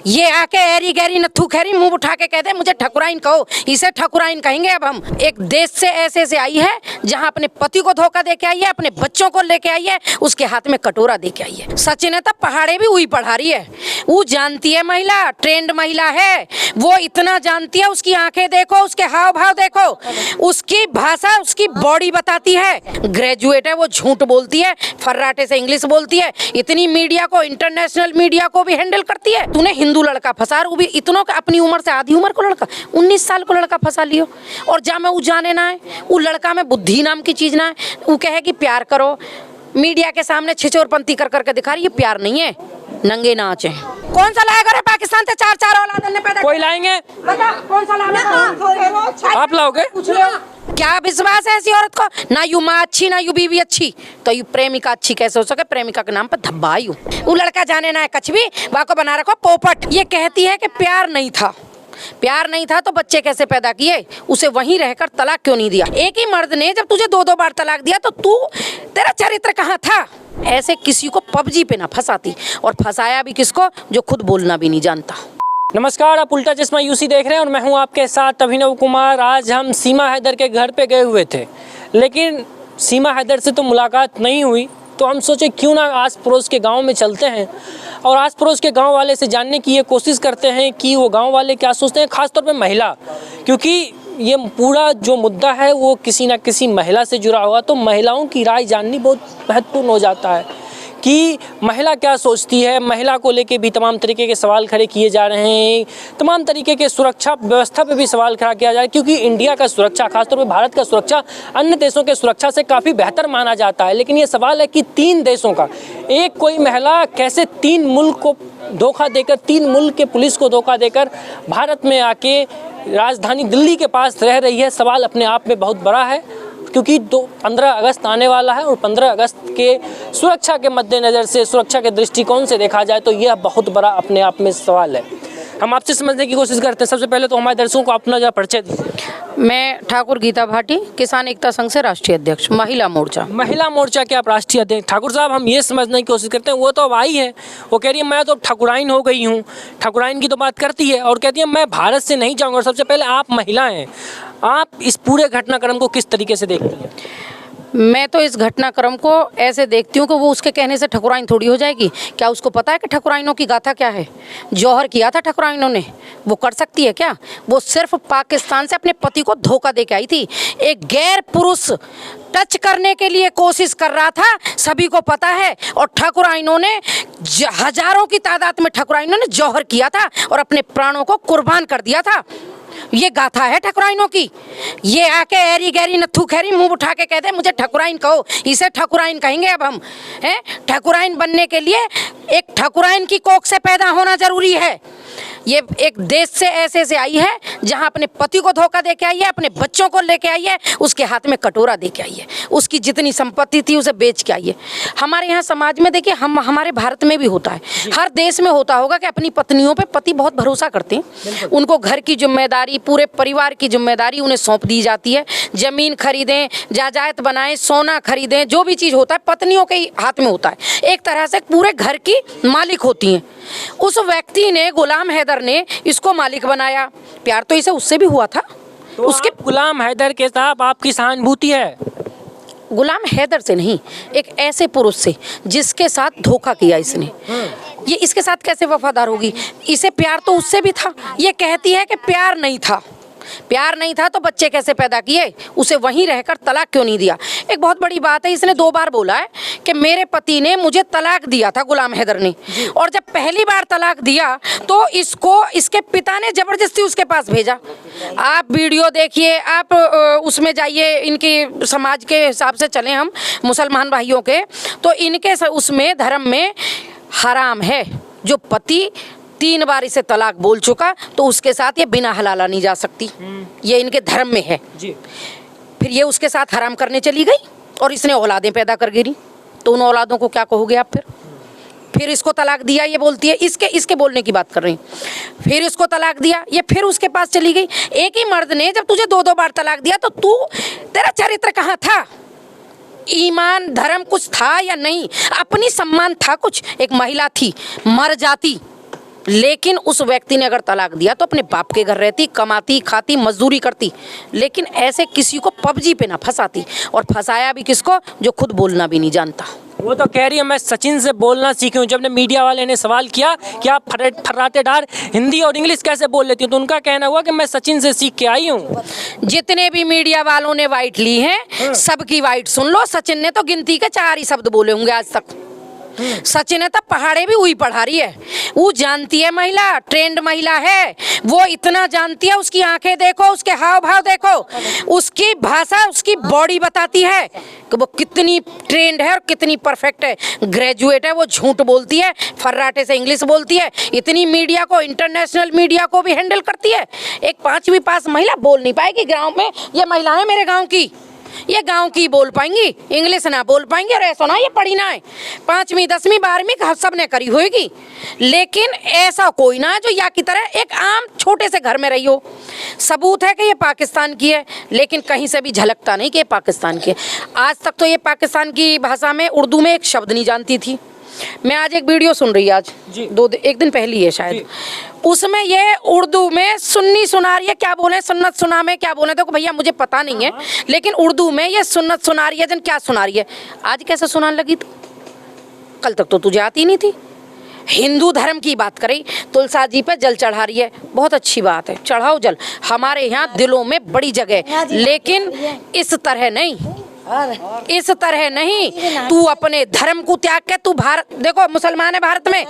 ये आके एरी गैरी नथु खैरी मुंह उठा के कहते मुझे ठकुराइन कहो, इसे ठकुराइन कहेंगे। अब हम एक देश से ऐसे आई है जहां अपने पति को धोखा दे के आई है, अपने बच्चों को लेके आई है, उसके हाथ में कटोरा दे के आई है। सचिन है तो पहाड़े भी वही पढ़ा रही है, वो जानती है, महिला ट्रेंड महिला है, वो इतना जानती है। उसकी आंखें देखो, उसके हाव भाव देखो, उसकी भाषा, उसकी बॉडी बताती है। ग्रेजुएट है, वो झूठ बोलती है, फर्राटे से इंग्लिश बोलती है, इतनी मीडिया को, इंटरनेशनल मीडिया को भी हैंडल करती है। तूने हिंदू लड़का फंसा, वो भी इतनों का, अपनी उम्र से आधी उम्र को लड़का, 19 साल को लड़का फंसा लियो। और जा में वो जाने ना है, वो लड़का में बुद्धि नाम की चीज ना है। वो कहे कि प्यार करो, मीडिया के सामने छिछोरपंती कर करके दिखा रही है, प्यार नहीं है, नंगे नाच है। कौन सा लाएगा रे पाकिस्तान से चार औलाद ने पैदा? कोई लाएंगे? बता कौन सा लाएगा? आप लाओगे? क्या विश्वास है ऐसी औरत को? ना यू माँ अच्छी, ना यू बीवी अच्छी, तो यू प्रेमिका अच्छी कैसे हो सके? प्रेमिका के नाम पर धब्बा यू। वो लड़का जाने ना है कछ भी, वाको बना रखो पोपट। ये कहती है कि प्यार नहीं था, प्यार नहीं था तो बच्चे कैसे पैदा किए? उसे वहीं रहकर तलाक क्यों नहीं दिया? एक ही मर्द ने जब तुझे 2-2 बार तलाक दिया तो तू, तेरा चरित्र कहाँ था? ऐसे किसी को पबजी पे ना फंसाती, और फंसाया भी किसको? जो खुद बोलना भी नहीं जानता। नमस्कार, आप उल्टा चश्मा यूसी देख रहे हैं और मैं हूं आपके साथ अभिनव कुमार। आज हम सीमा हैदर के घर पे गए हुए थे, लेकिन सीमा हैदर से तो मुलाकात नहीं हुई, तो हम सोचे क्यों ना आस पड़ोस के गांव में चलते हैं और आस पड़ोस के गांव वाले से जानने की ये कोशिश करते हैं कि वो गांव वाले क्या सोचते हैं, ख़ासतौर पे महिला, क्योंकि ये पूरा जो मुद्दा है वो किसी ना किसी महिला से जुड़ा हुआ। तो महिलाओं की राय जाननी बहुत महत्वपूर्ण हो जाता है कि महिला क्या सोचती है। महिला को लेके भी तमाम तरीके के सवाल खड़े किए जा रहे हैं, तमाम तरीके के सुरक्षा व्यवस्था पे भी सवाल खड़ा किया जा रहा है, क्योंकि इंडिया का सुरक्षा, खासतौर पे भारत का सुरक्षा अन्य देशों के सुरक्षा से काफ़ी बेहतर माना जाता है। लेकिन ये सवाल है कि 3 देशों का एक कोई महिला कैसे 3 मुल्क को धोखा देकर, 3 मुल्क के पुलिस को धोखा देकर भारत में आके राजधानी दिल्ली के पास रह रही है। सवाल अपने आप में बहुत बड़ा है, क्योंकि 15 अगस्त आने वाला है और 15 अगस्त के सुरक्षा के मद्देनज़र से, सुरक्षा के दृष्टिकोण से देखा जाए तो यह बहुत बड़ा अपने आप में सवाल है। हम आपसे समझने की कोशिश करते हैं। सबसे पहले तो हमारे दर्शकों को अपना जरा परिचय दीजिए। मैं ठाकुर गीता भाटी, किसान एकता संघ से राष्ट्रीय अध्यक्ष, महिला मोर्चा। महिला मोर्चा के आप राष्ट्रीय अध्यक्ष। ठाकुर साहब, हम ये समझने की कोशिश करते हैं, वो तो अब आई है, वो कह रही है मैं तो ठकुराइन हो गई हूँ, ठकुराइन की तो बात करती है और कहती है मैं भारत से नहीं जाऊँगा। और सबसे पहले आप महिला हैं, आप इस पूरे घटनाक्रम को किस तरीके से देखती हैं? मैं तो इस घटनाक्रम को ऐसे देखती हूँ कि वो उसके कहने से ठकुराइन थोड़ी हो जाएगी। क्या उसको पता है कि ठकुराइनों की गाथा क्या है? जौहर किया था ठकुराइनों ने, वो कर सकती है क्या? वो सिर्फ पाकिस्तान से अपने पति को धोखा दे के आई थी। एक गैर पुरुष टच करने के लिए कोशिश कर रहा था, सभी को पता है। और ठकुराइनों ने, हजारों की तादाद में ठकुराइनों ने जौहर किया था और अपने प्राणों को कुर्बान कर दिया था। ये गाथा है ठकुराइनों की। ये आके एरी गैरी नथु खैरी मुंह उठा के कहते मुझे ठकुराइन कहो, इसे ठकुराइन कहेंगे। अब हम हैं, ठकुराइन बनने के लिए एक ठकुराइन की कोख से पैदा होना जरूरी है। ये एक देश से ऐसे आई है जहां अपने पति को धोखा दे के आई है, अपने बच्चों को लेके आई है, उसके हाथ में कटोरा दे के आई है, उसकी जितनी संपत्ति थी उसे बेच के आई है। हमारे यहाँ समाज में देखिए, हमारे भारत में भी होता है, हर देश में होता होगा कि अपनी पत्नियों पे पति बहुत भरोसा करते हैं। उनको घर की जिम्मेदारी, पूरे परिवार की जिम्मेदारी उन्हें सौंप दी जाती है। जमीन खरीदें, जायदाद बनाएं, सोना खरीदें, जो भी चीज़ होता है पत्नियों के ही हाथ में होता है। एक तरह से पूरे घर की मालिक होती हैं। उस व्यक्ति ने, गुलाम हैदर ने इसको मालिक बनाया। प्यार तो इसे उससे भी हुआ था। तो उसके गुलाम हैदर के साथ आपकी सहानुभूति है? गुलाम हैदर से नहीं, एक ऐसे पुरुष से जिसके साथ धोखा किया इसने। ये इसके साथ कैसे वफादार होगी? इसे प्यार तो उससे भी था। ये कहती है कि प्यार नहीं था, प्यार नहीं था तो बच्चे कैसे पैदा किए? उसे वहीं रहकर तलाक क्यों नहीं दिया? एक बहुत बड़ी बात है, इसने 2 बार बोला है कि मेरे पति ने मुझे तलाक दिया था, गुलाम हैदर ने। और जब पहली बार तलाक दिया तो इसको इसके पिता ने जबरदस्ती उसके पास भेजा। आप वीडियो देखिए, आप उसमें जाइए, इनकी समाज के हिसाब से चलें हम मुसलमान भाइयों के, तो इनके उसमें धर्म में हराम है। जो पति 3 बार इसे तलाक बोल चुका तो उसके साथ ये बिना हलाला नहीं जा सकती, ये इनके धर्म में है जी। फिर ये उसके साथ हराम करने चली गई और इसने औलादें पैदा कर गिरी, तो उन औलादों को क्या कहोगे आप? फिर इसको तलाक दिया, ये बोलती है, इसके बोलने की बात कर रही हूँ। फिर इसको तलाक दिया, ये फिर उसके पास चली गई। एक ही मर्द ने जब तुझे 2-2 बार तलाक दिया तो तू, तेरा चरित्र कहाँ था? ईमान धर्म कुछ था या नहीं? अपनी सम्मान था कुछ? एक महिला थी, मर जाती लेकिन उस व्यक्ति ने अगर तलाक दिया तो अपने बाप के घर रहती, कमाती, खाती, मजदूरी करती, लेकिन ऐसे किसी को पबजी पे ना फंसाती। और फंसाया भी किसको? जो खुद बोलना भी नहीं जानता। वो तो कह रही है मैं सचिन से बोलना सीखी हूँ। जब ने मीडिया वाले ने सवाल किया कि आप फर्राटेदार हिंदी और इंग्लिश कैसे बोल लेती हूँ, तो उनका कहना हुआ कि मैं सचिन से सीख के आई हूँ। जितने भी मीडिया वालों ने वाइट ली है, सबकी वाइट सुन लो। सचिन ने तो गिनती के 4 ही शब्द बोले होंगे आज तक। सचिन है तो पहाड़े भी वही पढ़ा रही है। वो जानती है, महिला ट्रेंड महिला है, वो इतना जानती है। उसकी आंखें देखो, उसके हाव भाव देखो, उसकी भाषा, उसकी बॉडी बताती है कि वो कितनी ट्रेंड है और कितनी परफेक्ट है, ग्रेजुएट है। वो झूठ बोलती है, फर्राटे से इंग्लिश बोलती है, इतनी मीडिया को, इंटरनेशनल मीडिया को भी हैंडल करती है। एक 5वीं पास महिला बोल नहीं पाएगी गाँव में। ये महिला है मेरे गाँव की, ये गांव की बोल पाएंगी, इंग्लिश ना बोल पाएंगे। और ऐसा ना ये पढ़ी ना है, 5वीं 10वीं 12वीं सब ने करी होगी, लेकिन ऐसा कोई ना है जो या की तरह एक आम छोटे से घर में रही हो। सबूत है कि ये पाकिस्तान की है, लेकिन कहीं से भी झलकता नहीं कि ये पाकिस्तान की है। आज तक तो ये पाकिस्तान की भाषा में, उर्दू में एक शब्द नहीं जानती थी। मैं आज एक वीडियो सुन रही, आज एक दिन पहली है शायद, उसमें ये उर्दू में सुन्नी सुना रही है, क्या बोले सुन्नत सुना में क्या बोले, तो भैया मुझे पता नहीं है, लेकिन उर्दू में ये सुन्नत सुना रही है, जन क्या सुना रही है। आज कैसे सुनाने लगी तू? कल तक तो तुझे आती नहीं थी। हिंदू धर्म की बात करें, तुलसा जी पे जल चढ़ा रही है, बहुत अच्छी बात है, चढ़ाओ जल, हमारे यहाँ दिलों में बड़ी जगह, लेकिन इस तरह नहीं, इस तरह नहीं। तू अपने धर्म को त्याग के, तू भारत, देखो मुसलमान है भारत में,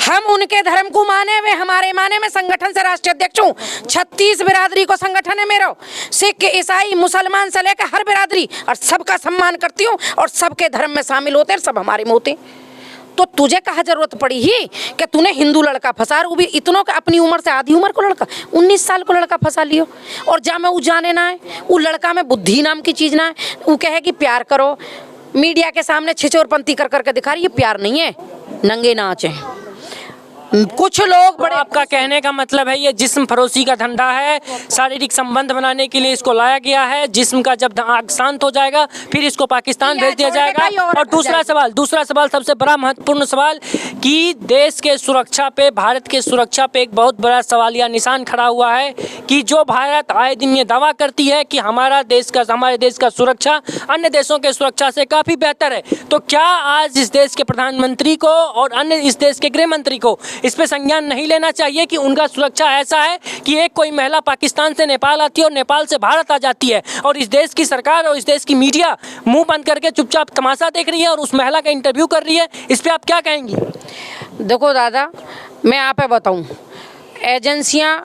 हम उनके धर्म को माने हुए, हमारे माने में संगठन से राष्ट्रीय अध्यक्ष हूँ। 36 बिरादरी को संगठन है मेरा, सिख, ईसाई, मुसलमान से लेकर हर बिरादरी, और सबका सम्मान करती हूँ और सबके धर्म में शामिल होते हैं, सब हमारे में होते हैं। तो तुझे कहाँ जरूरत पड़ी ही कि तूने हिंदू लड़का फंसा, वो भी इतनों का अपनी उम्र से आधी उम्र को लड़का, 19 साल को लड़का फंसा लियो। और जा में वो जाने ना है, वो लड़का में बुद्धि नाम की चीज़ ना है। वो कहे कि प्यार करो, मीडिया के सामने छिछोरपंती कर करके दिखा रही है, प्यार नहीं है, नंगे नाच है। कुछ लोग बड़े, आपका कहने का मतलब है ये जिस्म फरोशी का धंधा है, शारीरिक संबंध बनाने के लिए इसको लाया गया है। जिस्म का जब आग शांत हो जाएगा फिर इसको पाकिस्तान भेज दिया जाएगा। और दूसरा सवाल सबसे बड़ा महत्वपूर्ण सवाल कि देश के सुरक्षा पे, भारत के सुरक्षा पे एक बहुत बड़ा सवालिया निशान खड़ा हुआ है कि जो भारत आए दिन ये दावा करती है कि हमारे देश का सुरक्षा अन्य देशों के सुरक्षा से काफ़ी बेहतर है। तो क्या आज इस देश के प्रधानमंत्री को और अन्य इस देश के गृह मंत्री को इस पे संज्ञान नहीं लेना चाहिए कि उनका सुरक्षा ऐसा है कि एक कोई महिला पाकिस्तान से नेपाल आती है और नेपाल से भारत आ जाती है, और इस देश की सरकार और इस देश की मीडिया मुंह बंद करके चुपचाप तमाशा देख रही है और उस महिला का इंटरव्यू कर रही है। इस पे आप क्या कहेंगी? देखो दादा, मैं आप बताऊं, एजेंसियां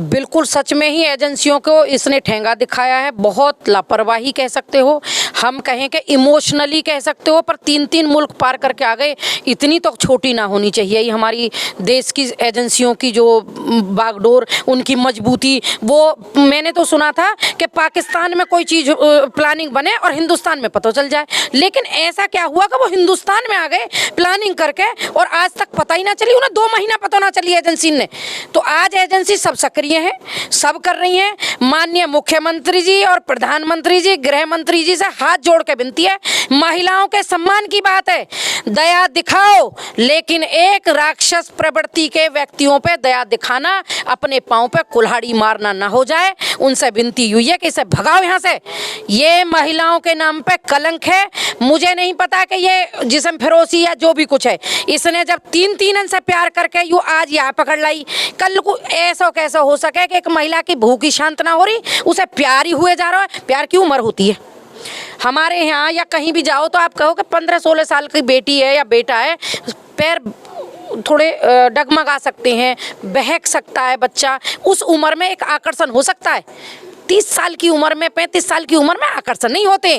बिल्कुल सच में ही एजेंसियों को इसने ठेंगा दिखाया है। बहुत लापरवाही कह सकते हो, हम कहें कि इमोशनली कह सकते हो, पर 3 मुल्क पार करके आ गए। इतनी तो छोटी ना होनी चाहिए ये हमारी देश की एजेंसियों की जो बागडोर, उनकी मजबूती। वो मैंने तो सुना था कि पाकिस्तान में कोई चीज़ प्लानिंग बने और हिंदुस्तान में पता चल जाए, लेकिन ऐसा क्या हुआ कि वो हिंदुस्तान में आ गए प्लानिंग करके और आज तक पता ही ना चली, उन्हें 2 महीना पता ना चली एजेंसी ने। तो आज एजेंसी सब सक्रिय है, सब कर रही हैं। माननीय मुख्यमंत्री जी और प्रधानमंत्री जी, गृह मंत्री जी से हाथ जोड़ के विनती है, महिलाओं के सम्मान की बात है, दया दिखाओ, लेकिन एक राक्षस प्रवृत्ति के व्यक्तियों पे दया दिखाना, अपने पांव पे कुल्हाड़ी मारना ना हो जाए। उनसे विनती हुई है कि इसे भगाओ यहाँ से, ये महिलाओं के नाम पे कलंक है। मुझे नहीं पता कि ये जिस्म फरोशी या जो भी कुछ है, इसने जब 3 से प्यार करके यू आज यहाँ पकड़ लाई, कल को ऐसा कैसा हो सके कि एक महिला की भूखी शांत ना हो रही, उसे प्यार ही हुए जा रहा है। प्यार की उम्र होती है हमारे यहाँ, या कहीं भी जाओ तो आप कहो कि 15-16 साल की बेटी है या बेटा है, पैर थोड़े डगमगा सकते हैं, बहक सकता है बच्चा, उस उम्र में एक आकर्षण हो सकता है। 30 साल की उम्र में, 35 साल की उम्र में आकर्षण नहीं होते।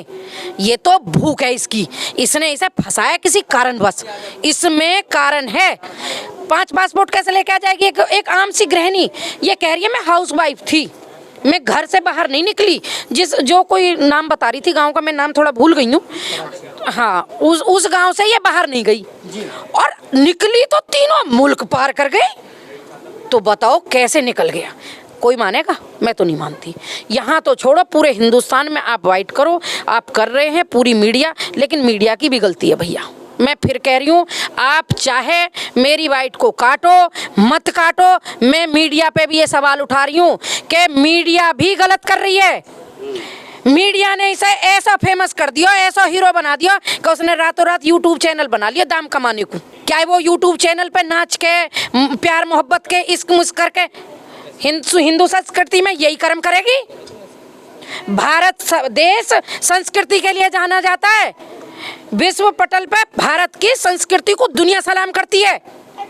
ये तो भूख है इसकी, इसने इसे फंसाया किसी कारणवश, इसमें कारण है। 5 पासपोर्ट कैसे लेके आ जाएगी एक आम सी गृहिणी? ये कह रही है मैं हाउस वाइफ थी, मैं घर से बाहर नहीं निकली। जो कोई नाम बता रही थी गांव का, मैं नाम थोड़ा भूल गई हूँ, हाँ, उस गांव से ये बाहर नहीं गई और निकली तो 3 मुल्क पार कर गई। तो बताओ कैसे निकल गया? कोई मानेगा? मैं तो नहीं मानती। यहाँ तो छोड़ो, पूरे हिंदुस्तान में आप वाइट करो, आप कर रहे हैं पूरी मीडिया, लेकिन मीडिया की भी गलती है भैया। मैं फिर कह रही हूँ, आप चाहे मेरी बाइट को काटो मत काटो, मैं मीडिया पे भी ये सवाल उठा रही हूँ कि मीडिया भी गलत कर रही है। मीडिया ने इसे ऐसा फेमस कर दिया, ऐसा हीरो बना दिया कि उसने रातों रात यूट्यूब चैनल बना लिया दाम कमाने को। क्या वो यूट्यूब चैनल पे नाच के, प्यार मोहब्बत के, इश्क मुश्क करके हिंदू संस्कृति में यही कर्म करेगी? भारत देश संस्कृति के लिए जाना जाता है। विश्व पटल पे भारत की संस्कृति को दुनिया सलाम करती है।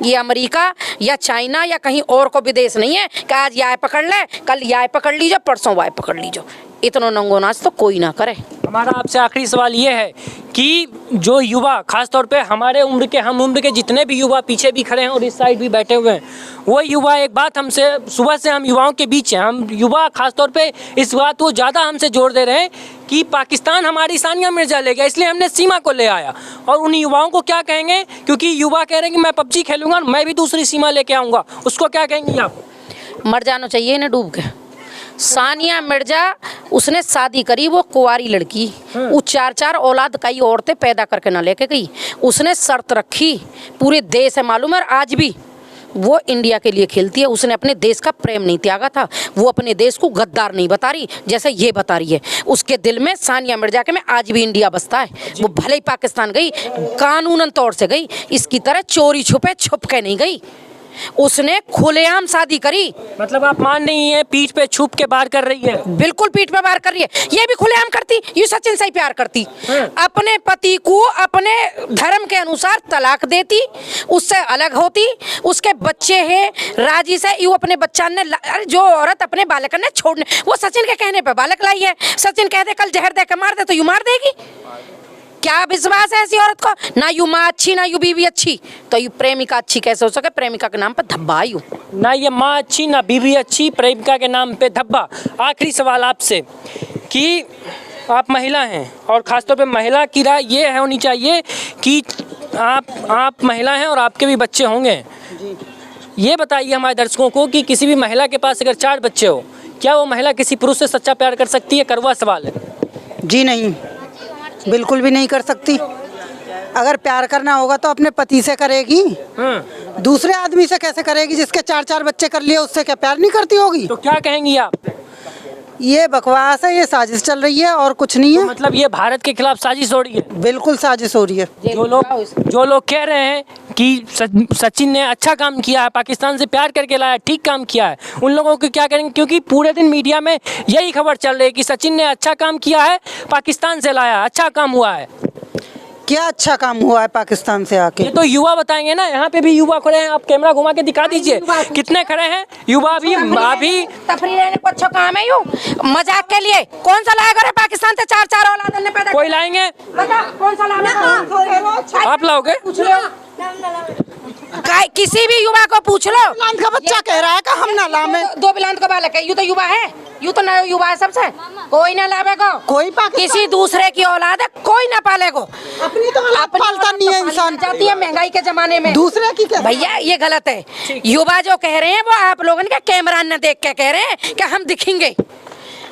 ये अमेरिका या चाइना या कहीं और को विदेश नहीं है कि आज ये पकड़ ले, कल ये पकड़ लीजिए, परसों वाय पकड़ लीजिए। इतना नंगो नाच तो कोई ना करे। हमारा आपसे आखिरी सवाल ये है कि जो युवा, खासतौर पे हमारे उम्र के, हम उम्र के जितने भी युवा पीछे भी खड़े हैं और इस साइड भी बैठे हुए हैं, वो युवा एक बात हमसे, सुबह से हम युवाओं के बीच हैं, हम युवा खासतौर पे इस बात को ज़्यादा हमसे जोर दे रहे हैं कि पाकिस्तान हमारी सानिया मिर्जा ले गया, इसलिए हमने सीमा को ले आया। और उन युवाओं को क्या कहेंगे, क्योंकि युवा कह रहे हैं कि मैं पबजी खेलूंगा और मैं भी दूसरी सीमा लेके आऊँगा, उसको क्या कहेंगे आप? मर जाना चाहिए इन्हें डूब के। सानिया मिर्जा उसने शादी करी, वो कुंवारी लड़की, वो 4-4 औलाद कई औरतें पैदा करके ना लेके गई। उसने शर्त रखी, पूरे देश है मालूम है, और आज भी वो इंडिया के लिए खेलती है। उसने अपने देश का प्रेम नहीं त्यागा था, वो अपने देश को गद्दार नहीं बता रही जैसे ये बता रही है। उसके दिल में सानिया मिर्जा के में आज भी इंडिया बसता है। वो भले ही पाकिस्तान गई, कानूनन तौर से गई, इसकी तरह चोरी छुपे छुप के नहीं गई। उसने खुलेआम शादी करी। मतलब आप मान नहीं है पीठ पे छुप के बार कर रही है? बिल्कुल पीठ पे बार कर रही है। ये भी खुलेआम करती, ये सचिन से ही प्यार करती, अपने पति को अपने धर्म के अनुसार तलाक देती, उससे अलग होती, उसके बच्चे हैं राजी से, यू अपने बच्चा ने, जो औरत अपने बालक ने छोड़ने, वो सचिन के कहने पे बालक लाई है। सचिन कह दे कल जहर दे के मार दे तो यू मार देगी? क्या विश्वास है ऐसी औरत को? ना यू माँ अच्छी ना यू बीवी अच्छी, तो यू प्रेमिका अच्छी कैसे हो सके? प्रेमिका के नाम पे धब्बा यू। ना ये माँ अच्छी ना बीवी अच्छी, प्रेमिका के नाम पे धब्बा। आखिरी सवाल आपसे कि आप महिला हैं और ख़ासतौर पे महिला की राय ये है होनी चाहिए कि आप महिला हैं और आपके भी बच्चे होंगे। ये बताइए हमारे दर्शकों को कि किसी भी महिला के पास अगर 4 बच्चे हो, क्या वो महिला किसी पुरुष से सच्चा प्यार कर सकती है? कड़वा सवाल है। जी नहीं, बिल्कुल भी नहीं कर सकती। अगर प्यार करना होगा तो अपने पति से करेगी, दूसरे आदमी से कैसे करेगी? जिसके 4-4 बच्चे कर लिए उससे क्या प्यार नहीं करती होगी? तो क्या कहेंगी आप? ये बकवास है, ये साजिश चल रही है और कुछ नहीं है। तो मतलब ये भारत के खिलाफ साजिश हो रही है? बिल्कुल साजिश हो रही है। जो लोग कह रहे हैं कि सचिन ने अच्छा काम किया है, पाकिस्तान से प्यार करके लाया, ठीक काम किया है, उन लोगों को क्या करेंगे? क्योंकि पूरे दिन मीडिया में यही खबर चल रही है कि सचिन ने अच्छा काम किया है, पाकिस्तान से लाया, अच्छा काम हुआ है। क्या अच्छा काम हुआ है पाकिस्तान से आके? ये तो युवा बताएंगे ना। यहाँ पे भी युवा खड़े हैं, आप कैमरा घुमा के दिखा दीजिए कितने खड़े हैं युवा। भी अभी तफरी लेने को अच्छा काम है यू, मजाक के लिए कौन सा लाएगा रे? पाकिस्तान से 4-4 औलाद ने पैदा, कोई लाएंगे? बता कौन सा लाएगा? आप लाओगे? किसी भी युवा को पूछ लो। बिलांत का बच्चा कह रहा है कि हम ना लावे। 2 बिलांत का बालक है, यू तो युवा है, यू तो नया युवा है सबसे। कोई ना लावेगा, कोई किसी दूसरे की औलाद है कोई ना पालेगो। अपनी तो औलाद पालता नहीं है इंसान। जाती है महंगाई के जमाने में, दूसरे की क्या? भैया ये गलत है। युवा जो कह रहे हैं वो आप लोगों ने कैमरा न देख के कह रहे हैं कि हम दिखेंगे,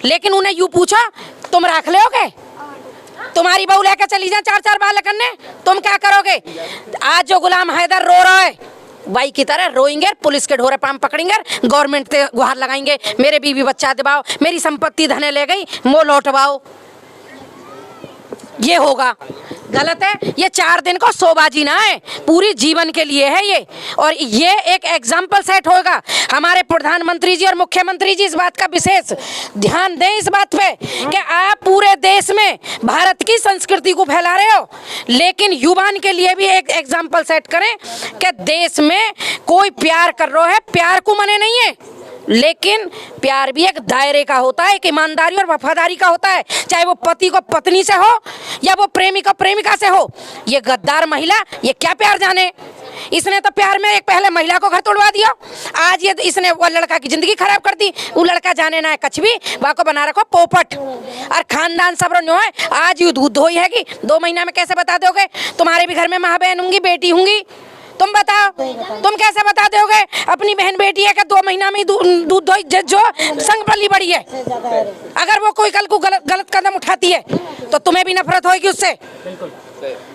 लेकिन उन्हें यू पूछा तुम रख लोगे? तुम्हारी बहू लेकर चली जाए 4-4 बालक ने, तुम क्या करोगे? आज जो गुलाम हैदर रो रहा है भाई की तरह रोएंगे, पुलिस के ढोरे पाम पकड़ेंगे, गवर्नमेंट पे गुहार लगाएंगे, मेरे बीवी बच्चा दिवाओ, मेरी संपत्ति धने ले गई वो लौटवाओ। ये होगा, गलत है। ये 4 दिन को शोबाजी ना है, पूरी जीवन के लिए है ये। और ये एक एग्जाम्पल सेट होगा। हमारे प्रधानमंत्री जी और मुख्यमंत्री जी इस बात का विशेष ध्यान दें इस बात पे कि आप पूरे देश में भारत की संस्कृति को फैला रहे हो, लेकिन युवान के लिए भी एक एग्जाम्पल सेट करें कि देश में कोई प्यार कर रहा है, प्यार को मने नहीं है, लेकिन प्यार भी एक दायरे का होता है, एक ईमानदारी और वफादारी का होता है। चाहे वो पति को पत्नी से हो या वो प्रेमी को प्रेमिका से हो। ये गद्दार महिला ये क्या प्यार जाने? इसने तो प्यार में एक पहले महिला को घर तोड़वा दिया, आज ये इसने वो लड़का की जिंदगी खराब कर दी। वो लड़का जाने ना है कछ भी, वाको बना रखो पोपट, और खानदान सब नो है। आज यू दूध धोई है कि 2 महीना में कैसे बता दोगे? तुम्हारे भी घर में माँ बहन होंगी, बेटी होंगी, तुम बताओ, तुम कैसे बता दोगे? अपनी बहन बेटी है कि 2 महीना में दूध धोई जो संग पली बड़ी है। अगर वो कोई कल को गलत कदम उठाती है तो तुम्हें भी नफरत होगी उससे।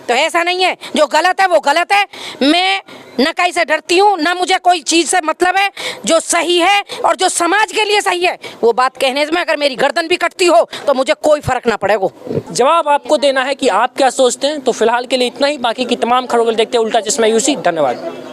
तो ऐसा नहीं है, जो गलत है वो गलत है। मैं न कहीं से डरती हूँ, ना मुझे कोई चीज़ से मतलब है। जो सही है और जो समाज के लिए सही है वो बात कहने में अगर मेरी गर्दन भी कटती हो तो मुझे कोई फर्क ना पड़ेगा। जवाब आपको देना है कि आप क्या सोचते हैं। तो फिलहाल के लिए इतना ही, बाकी की तमाम खबरों को देखते हैं उल्टा चश्मा यूसी। धन्यवाद।